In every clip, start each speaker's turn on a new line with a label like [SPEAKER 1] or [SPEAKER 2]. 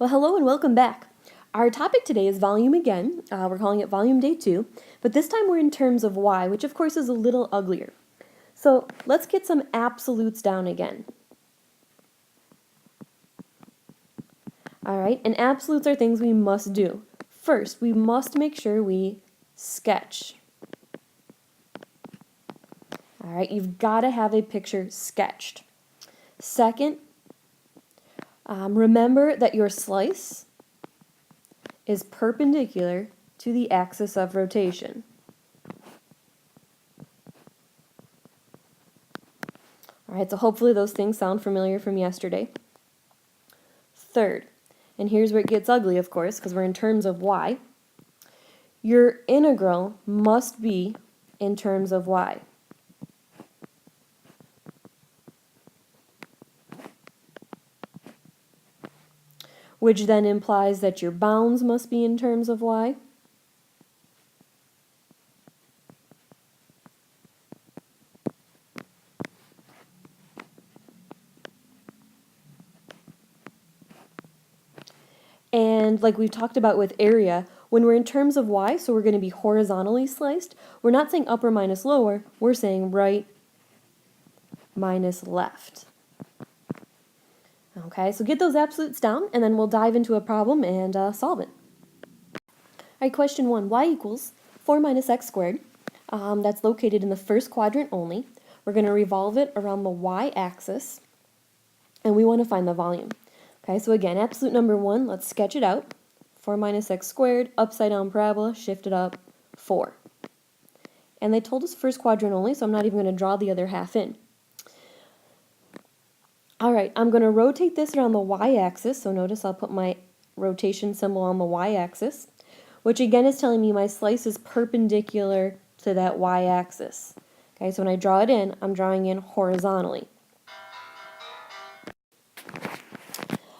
[SPEAKER 1] Well, hello and welcome back. Our topic today is volume again. We're calling it volume day 2, but this time we're in terms of y, which of course is a little uglier. So let's get some absolutes down again. All right, and absolutes are things we must do. First, we must make sure we sketch. All right, you've got to have a picture sketched. Second, remember that your slice is perpendicular to the axis of rotation. All right, so hopefully those things sound familiar from yesterday. Third, and here's where it gets ugly, of course, because we're in terms of y, your integral must be in terms of y. Which then implies that your bounds must be in terms of y. And like we've talked about with area, when we're in terms of y, so we're going to be horizontally sliced, we're not saying upper minus lower, we're saying right minus left. Okay, so get those absolutes down, and then we'll dive into a problem and solve it. All right, question 1, y equals 4 minus x squared. That's located in the first quadrant only. We're going to revolve it around the y-axis, and we want to find the volume. Okay, so again, absolute number 1, let's sketch it out. 4 minus x squared, upside down parabola, shift it up, 4. And they told us first quadrant only, so I'm not even going to draw the other half in. All right, I'm going to rotate this around the y-axis, so notice I'll put my rotation symbol on the y-axis, which again is telling me my slice is perpendicular to that y-axis. Okay, so when I draw it in, I'm drawing in horizontally.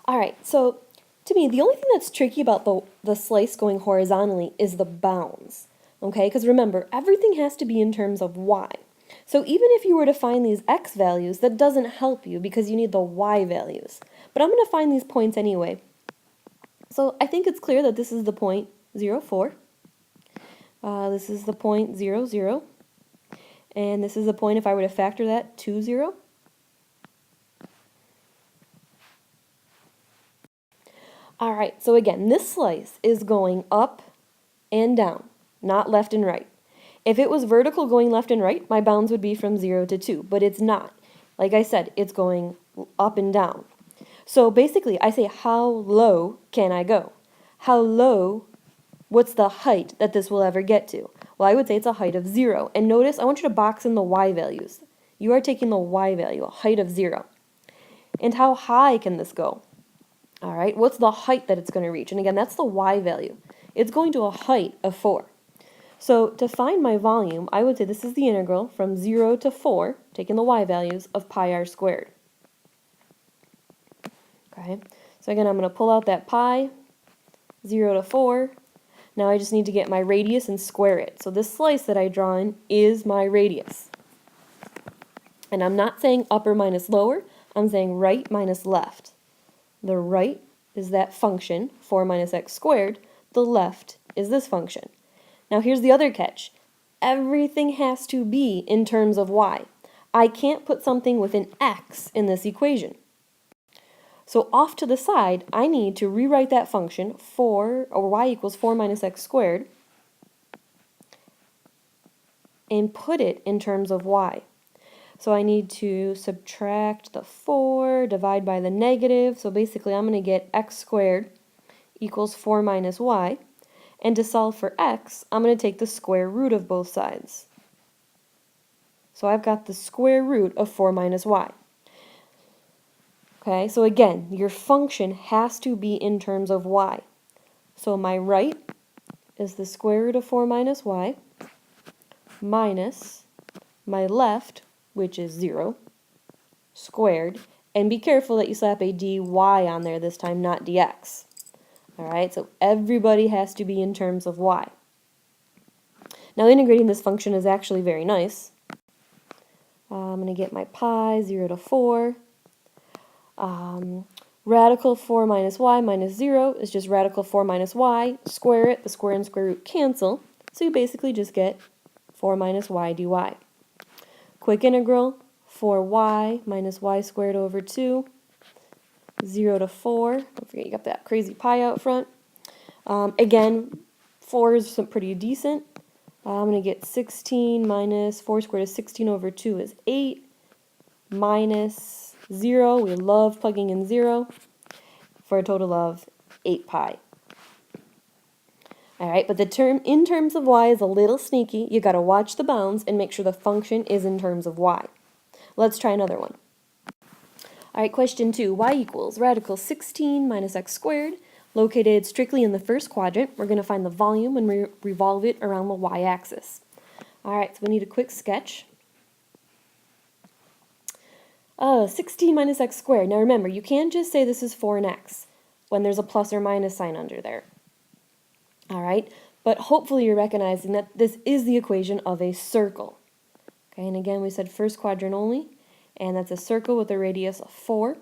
[SPEAKER 1] All right, so to me, the only thing that's tricky about the slice going horizontally is the bounds. Okay, because remember, everything has to be in terms of y. So even if you were to find these x values, that doesn't help you because you need the y values. But I'm going to find these points anyway. So I think it's clear that this is the point 0, 4. This is the point 0, 0. And this is the point, if I were to factor that, 2, 0. All right, so again, this slice is going up and down, not left and right. If it was vertical going left and right, my bounds would be from 0 to 2, but it's not. Like I said, it's going up and down. So basically, I say, how low can I go? How low, what's the height that this will ever get to? Well, I would say it's a height of 0. And notice, I want you to box in the y values. You are taking the y value, a height of 0. And how high can this go? All right, what's the height that it's going to reach? And again, that's the y value. It's going to a height of 4. So to find my volume, I would say this is the integral from 0 to 4, taking the y values, of pi r squared. Okay, so again, I'm going to pull out that pi, 0 to 4. Now I just need to get my radius and square it. So this slice that I draw in is my radius. And I'm not saying upper minus lower, I'm saying right minus left. The right is that function, 4 minus x squared. The left is this function. Now here's the other catch. Everything has to be in terms of y. I can't put something with an x in this equation. So off to the side, I need to rewrite that function, y equals 4 minus x squared, and put it in terms of y. So I need to subtract the 4, divide by the negative. So basically I'm going to get x squared equals 4 minus y. And to solve for x, I'm going to take the square root of both sides. So I've got the square root of 4 minus y. Okay, so again, your function has to be in terms of y. So my right is the square root of 4 minus y minus my left, which is 0, squared. And be careful that you slap a dy on there this time, not dx. Alright, so everybody has to be in terms of y. Now integrating this function is actually very nice. I'm going to get my pi, 0 to 4. Radical 4 minus y minus 0 is just radical 4 minus y. Square it, the square and square root cancel. So you basically just get 4 minus y dy. Quick integral, 4y minus y squared over 2, 0 to 4. Don't forget you got that crazy pi out front. Again, 4 is pretty decent. I'm going to get 16 minus 4 squared is 16 over 2 is 8, minus 0. We love plugging in 0 for a total of 8 pi. All right, but the term in terms of y is a little sneaky. You got to watch the bounds and make sure the function is in terms of y. Let's try another one. All right, question 2. Y equals radical 16 minus x squared. Located strictly in the first quadrant, we're going to find the volume when we revolve it around the y-axis. All right, so we need a quick sketch. 16 minus x squared. Now remember, you can't just say this is 4x when there's a plus or minus sign under there. All right, but hopefully you're recognizing that this is the equation of a circle. Okay, and again, we said first quadrant only, and that's a circle with a radius of 4,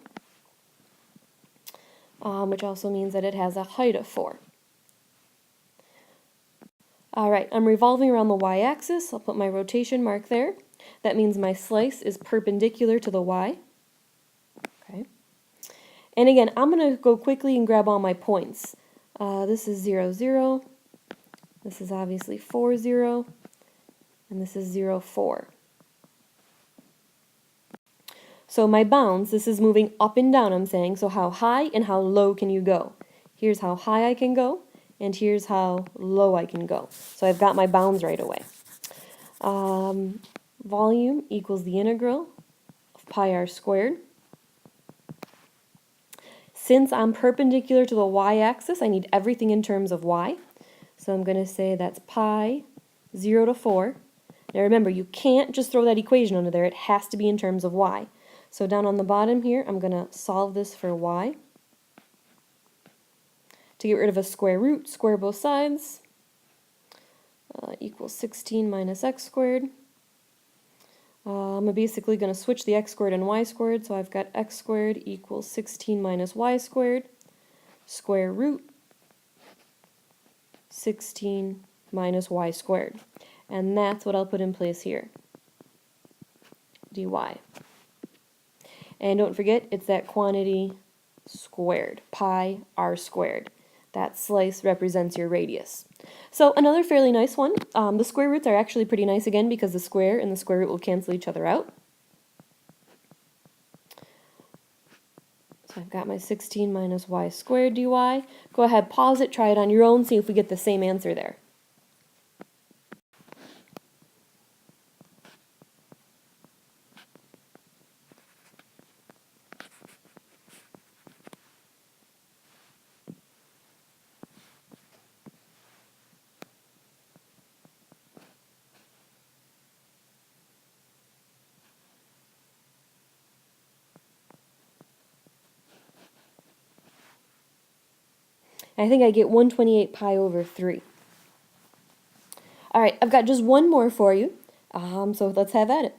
[SPEAKER 1] which also means that it has a height of 4. All right, I'm revolving around the y-axis. I'll put my rotation mark there. That means my slice is perpendicular to the y. Okay. And again, I'm going to go quickly and grab all my points. This is 0, 0. This is obviously 4, 0. And this is 0, 4. So my bounds, this is moving up and down, I'm saying. So how high and how low can you go? Here's how high I can go, and here's how low I can go. So I've got my bounds right away. Volume equals the integral of pi r squared. Since I'm perpendicular to the y-axis, I need everything in terms of y. So I'm going to say that's pi 0 to 4. Now remember, you can't just throw that equation under there. It has to be in terms of y. So down on the bottom here, I'm going to solve this for y. To get rid of a square root, square both sides. Equals 16 minus x squared. I'm basically going to switch the x squared and y squared, so I've got x squared equals 16 minus y squared, square root 16 minus y squared. And that's what I'll put in place here, dy. And don't forget, it's that quantity squared, pi r squared. That slice represents your radius. So another fairly nice one. The square roots are actually pretty nice again because the square and the square root will cancel each other out. So I've got my 16 minus y squared dy. Go ahead, pause it, try it on your own, see if we get the same answer there. I think I get 128 pi over 3. All right, I've got just one more for you, so let's have at it.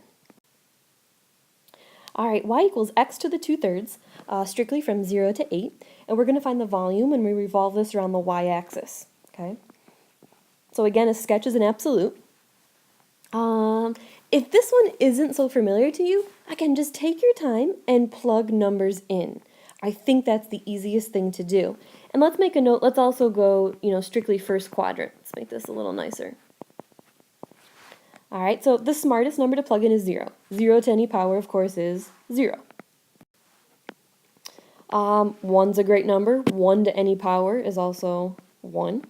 [SPEAKER 1] All right, y equals x to the 2/3, strictly from 0 to 8, and we're going to find the volume when we revolve this around the y-axis. Okay. So again, a sketch is an absolute. If this one isn't so familiar to you, again, just take your time and plug numbers in. I think that's the easiest thing to do. And let's make a note, let's also go, strictly first quadrant. Let's make this a little nicer. All right, so the smartest number to plug in is 0. 0 to any power, of course, is 0. 1's a great number. 1 to any power is also 1.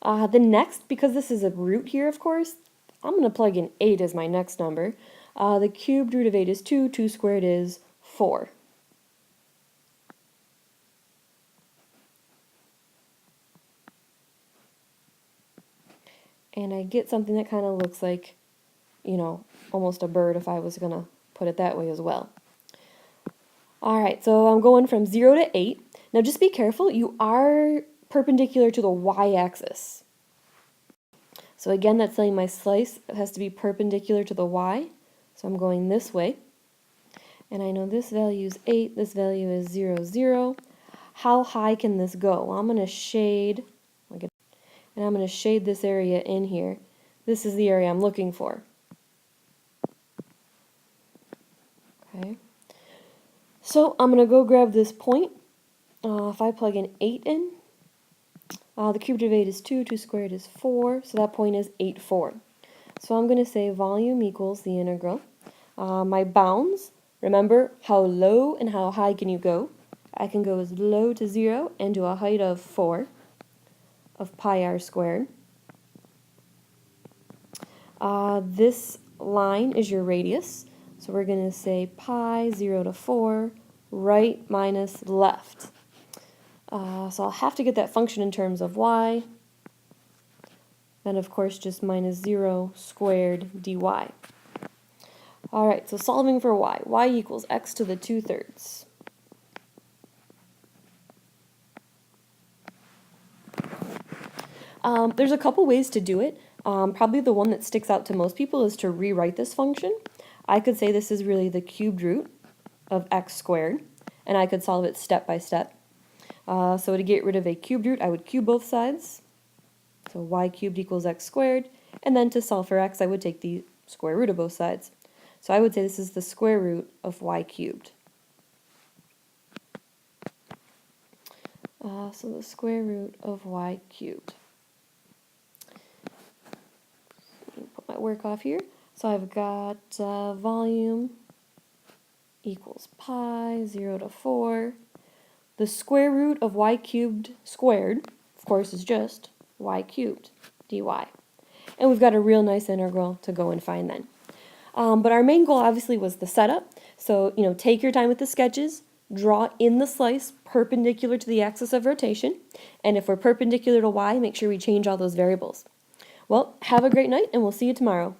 [SPEAKER 1] The next, because this is a root here, of course, I'm going to plug in 8 as my next number. The cubed root of 8 is 2. 2 squared is 4. And I get something that kind of looks like, almost a bird if I was going to put it that way as well. All right, so I'm going from 0 to 8. Now just be careful, you are perpendicular to the y-axis. So again, that's saying my slice has to be perpendicular to the y. So I'm going this way. And I know this value is 8, this value is 0, 0. How high can this go? Well, I'm going to shade, and I'm going to shade this area in here. This is the area I'm looking for. Okay. So I'm going to go grab this point. If I plug an 8 in, the cube root of 8 is 2, 2 squared is 4, so that point is 8, 4. So I'm going to say volume equals the integral. My bounds, remember how low and how high can you go? I can go as low to 0 and to a height of 4 of pi r squared. This line is your radius, so we're going to say pi 0 to 4, right minus left. So I'll have to get that function in terms of y, and of course just minus 0 squared dy. Alright, so solving for y equals x to the 2/3. There's a couple ways to do it. Probably the one that sticks out to most people is to rewrite this function. I could say this is really the cubed root of x squared, and I could solve it step by step. So to get rid of a cubed root, I would cube both sides. So y cubed equals x squared, and then to solve for x, I would take the square root of both sides. So I would say this is the square root of y cubed. So the square root of y cubed. Put my work off here. So I've got volume equals pi 0 to 4. The square root of y cubed squared, of course, is just y cubed dy. And we've got a real nice integral to go and find then. But our main goal obviously was the setup. So, take your time with the sketches, draw in the slice perpendicular to the axis of rotation, and if we're perpendicular to y, make sure we change all those variables. Well, have a great night, and we'll see you tomorrow.